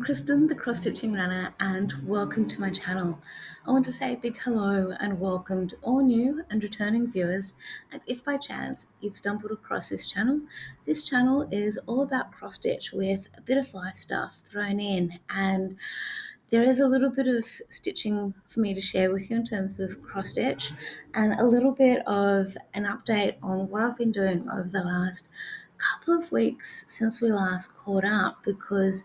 Kristen, the cross stitching runner, and welcome to my channel. I want to say a big hello and welcome to all new and returning viewers. And if by chance you've stumbled across this channel is all about cross stitch with a bit of life stuff thrown in, and there is a little bit of stitching for me to share with you in terms of cross stitch and a little bit of an update on what I've been doing over the last couple of weeks since we last caught up, because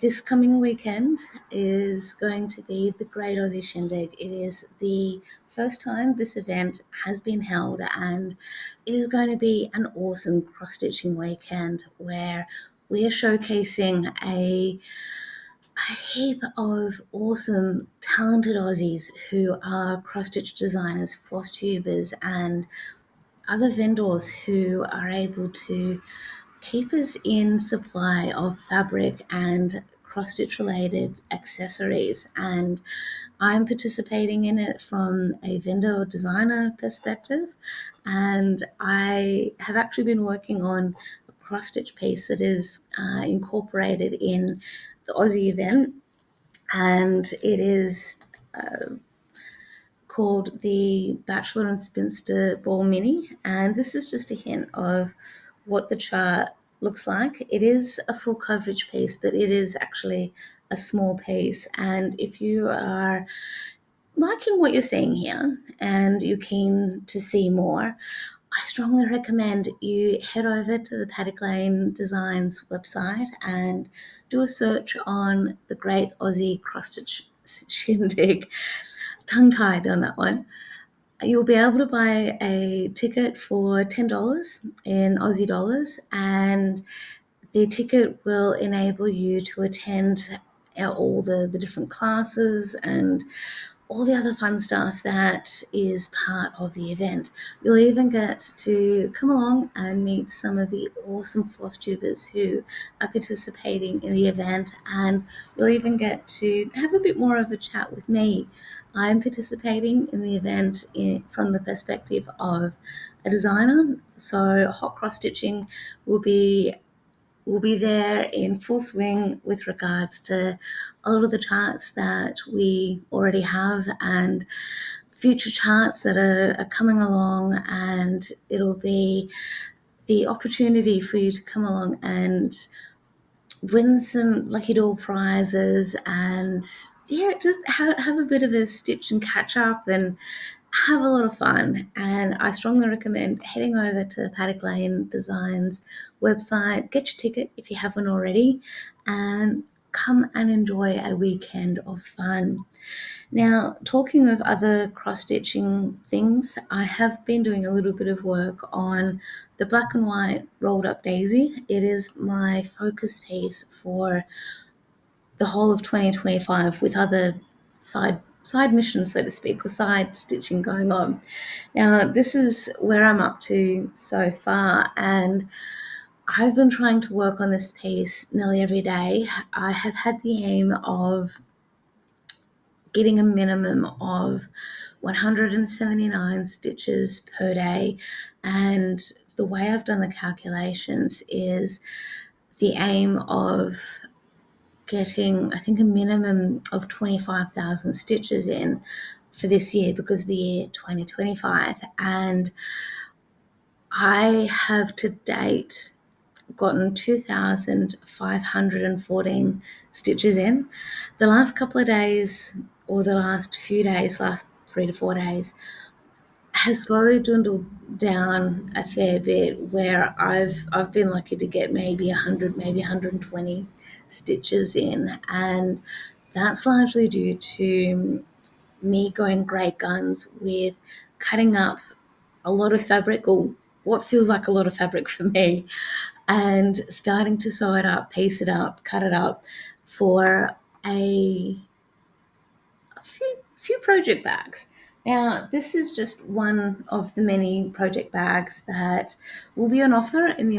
this coming weekend is going to be the Great Aussie Shindig. It is the first time this event has been held, and it is going to be an awesome cross-stitching weekend where we are showcasing a heap of awesome, talented Aussies who are cross-stitch designers, floss tubers, and other vendors who are able to keep us in supply of fabric and cross-stitch related accessories. And I'm participating in it from a vendor or designer perspective, and I have actually been working on a cross-stitch piece that is incorporated in the Aussie event, and it is called the Bachelor and Spinster Ball Mini, and this is just a hint of what the chart looks like. It is a full coverage piece, but it is actually a small piece, and if you are liking what you're seeing here and you're keen to see more, I strongly recommend you head over to the Paddock Lane Designs website and do a search on the Great Aussie Cross-Stitch Shindig. Tongue-tied on that one. You'll be able to buy a ticket for $10 in Aussie dollars, and the ticket will enable you to attend all the different classes and all the other fun stuff that is part of the event. You'll even get to come along and meet some of the awesome floss tubers who are participating in the event, and you'll even get to have a bit more of a chat with me. I'm participating in the event from the perspective of a designer, so hot cross stitching will be there in full swing with regards to a lot of the charts that we already have and future charts that are coming along, and it'll be the opportunity for you to come along and win some lucky door prizes and just have a bit of a stitch and catch up and have a lot of fun. And I strongly recommend heading over to the Paddock Lane Designs website, get your ticket if you haven't already, and come and enjoy a weekend of fun. Now, talking of other cross-stitching things, I have been doing a little bit of work on the black and white rolled up daisy. It is my focus piece for the whole of 2025 with other side missions, so to speak, or side stitching going on. Now, this is where I'm up to so far, and I've been trying to work on this piece nearly every day. I have had the aim of getting a minimum of 179 stitches per day, and the way I've done the calculations is the aim of getting, I think, a minimum of 25,000 stitches in for this year, because of the year 2025, and I have to date gotten 2,514 stitches in. The last couple of days, or the last few days, last 3 to 4 days, has slowly dwindled down a fair bit, where I've been lucky to get maybe 100, maybe 120 stitches in, and that's largely due to me going great guns with cutting up a lot of fabric, or what feels like a lot of fabric for me, and starting to sew it up, piece it up, cut it up for a few project bags. Now, this is just one of the many project bags that will be on offer in the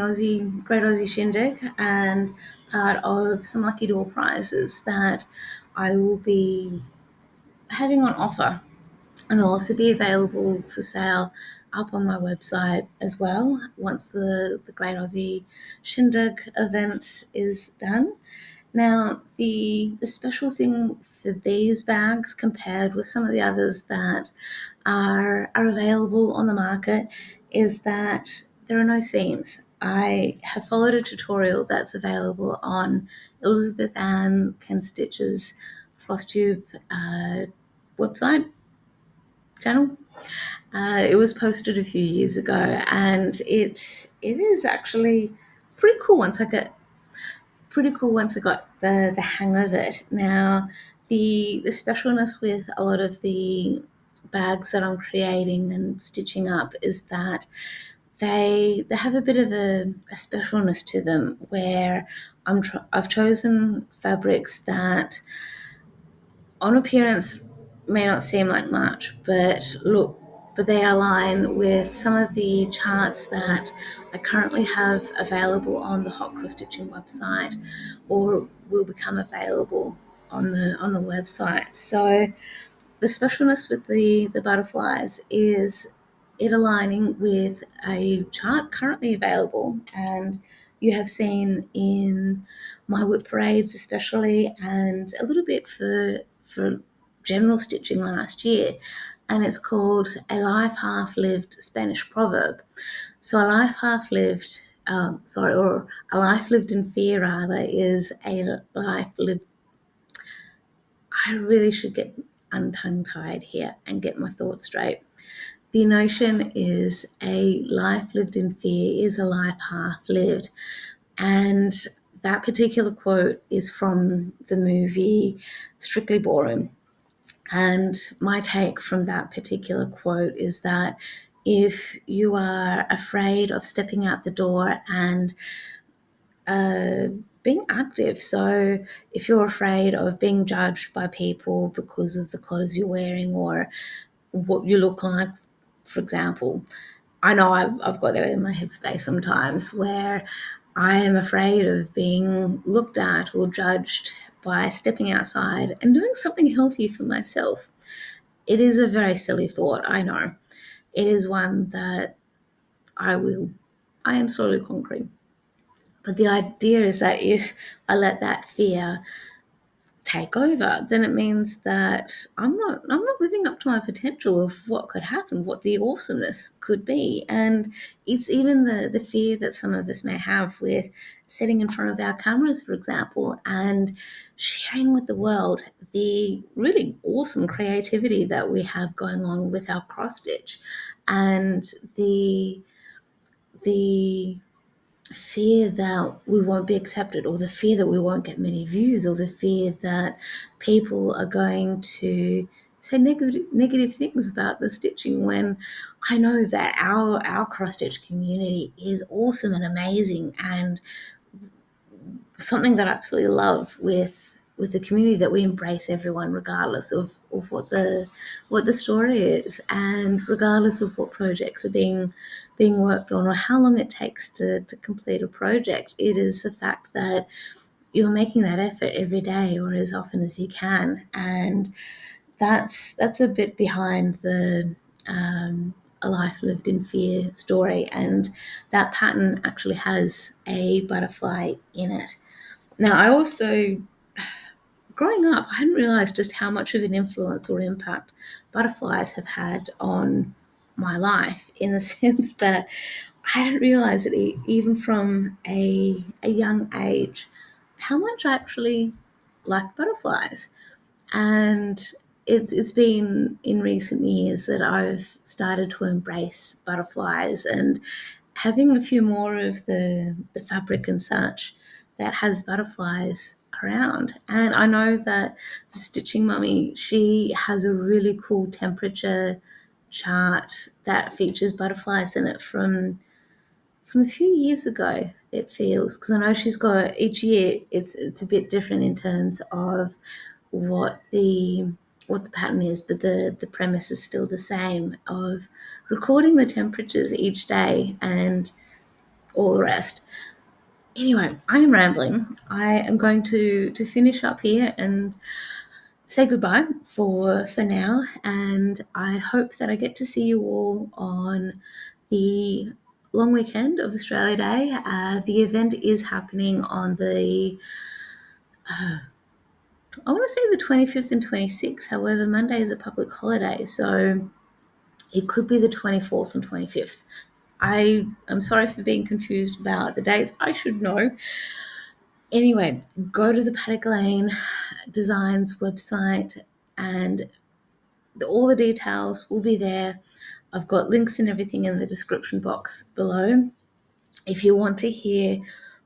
Great Aussie Shindig, and part of some lucky door prizes that I will be having on offer, and they'll also be available for sale up on my website as well once the Great Aussie Shindig event is done. Now, the special thing for these bags compared with some of the others that are available on the market is that there are no seams. I have followed a tutorial that's available on Elizabeth Ann Can Stitch's Flosstube website channel. It was posted a few years ago, and it is actually pretty cool once I got the hang of it. Now, the specialness with a lot of the bags that I'm creating and stitching up is that they have a bit of a specialness to them where I've chosen fabrics that on appearance may not seem like much, but they align with some of the charts that I currently have available on the Hot Cross Stitching website, or will become available on the website. So the specialness with the butterflies is it aligning with a chart currently available, and you have seen in my whip parades especially, and a little bit for general stitching last year, and it's called A Life Half Lived Spanish Proverb. So a life half lived, or a life lived in fear rather, is a life lived. I really should get untongue tied here and get my thoughts straight. The notion is a life lived in fear is a life half lived. And that particular quote is from the movie Strictly Ballroom. And my take from that particular quote is that if you are afraid of stepping out the door and being active, so if you're afraid of being judged by people because of the clothes you're wearing or what you look like, for example, I know I've got that in my headspace sometimes where I am afraid of being looked at or judged by stepping outside and doing something healthy for myself. It is a very silly thought, I know. It is one that I am slowly conquering. But the idea is that if I let that fear take over, then it means that I'm not living up to my potential of what could happen, what the awesomeness could be. And it's even the fear that some of us may have with sitting in front of our cameras, for example, and sharing with the world the really awesome creativity that we have going on with our cross stitch, and the fear that we won't be accepted, or the fear that we won't get many views, or the fear that people are going to say negative things about the stitching, when I know that our cross stitch community is awesome and amazing, and something that I absolutely love with the community, that we embrace everyone regardless of what the story is, and regardless of what projects are being worked on or how long it takes to complete a project. It is the fact that you're making that effort every day or as often as you can, and that's a bit behind the a life lived in fear story, and that pattern actually has a butterfly in it. Now, I also, growing up, I hadn't realized just how much of an influence or impact butterflies have had on my life, in the sense that I didn't realize that even from a young age, how much I actually liked butterflies. And it's been in recent years that I've started to embrace butterflies, and having a few more of the fabric and such that has butterflies around. And I know that the Stitching Mummy, she has a really cool temperature chart that features butterflies in it from a few years ago, it feels, because I know she's got each year it's a bit different in terms of what the pattern is, but the premise is still the same of recording the temperatures each day and all the rest. Anyway, I am rambling. I am going to finish up here and say goodbye for now, and I hope that I get to see you all on the long weekend of Australia Day. The event is happening on the I want to say the 25th and 26th. However, Monday is a public holiday, so it could be the 24th and 25th. I'm sorry for being confused about the dates. I should know. Anyway, go to the Paddock Lane Designs website and all the details will be there. I've got links and everything in the description box below. If you want to hear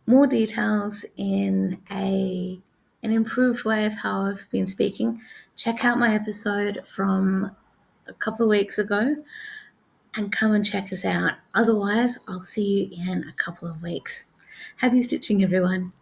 more details in an improved way of how I've been speaking, check out my episode from a couple of weeks ago and come and check us out. Otherwise, I'll see you in a couple of weeks. Happy stitching, everyone.